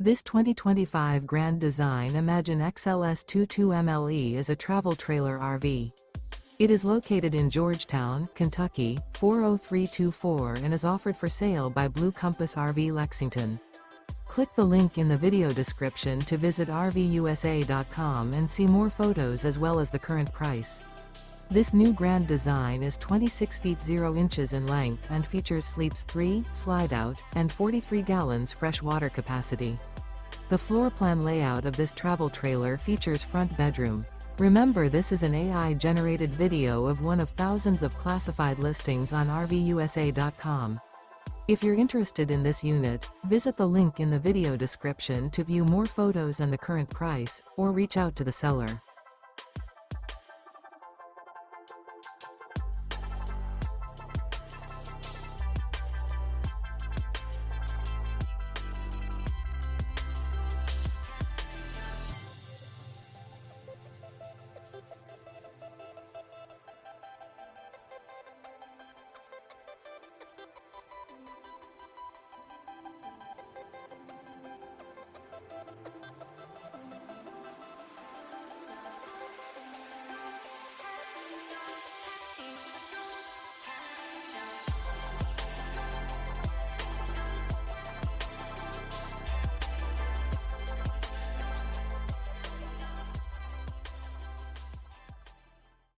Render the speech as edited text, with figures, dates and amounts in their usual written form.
This 2025 Grand Design Imagine XLS 22MLE is a travel trailer RV. It is located in Georgetown, Kentucky, 40324 and is offered for sale by Blue Compass RV Lexington. Click the link in the video description to visit RVUSA.com and see more photos as well as the current price. This new Grand Design is 26 feet 0 inches in length and features sleeps 3, Slideout, and 43 gallons fresh water capacity. The floor plan layout of this travel trailer features front bedroom. Remember, this is an AI-generated video of one of thousands of classified listings on RVUSA.com. If you're interested in this unit, visit the link in the video description to view more photos and the current price, or reach out to the seller.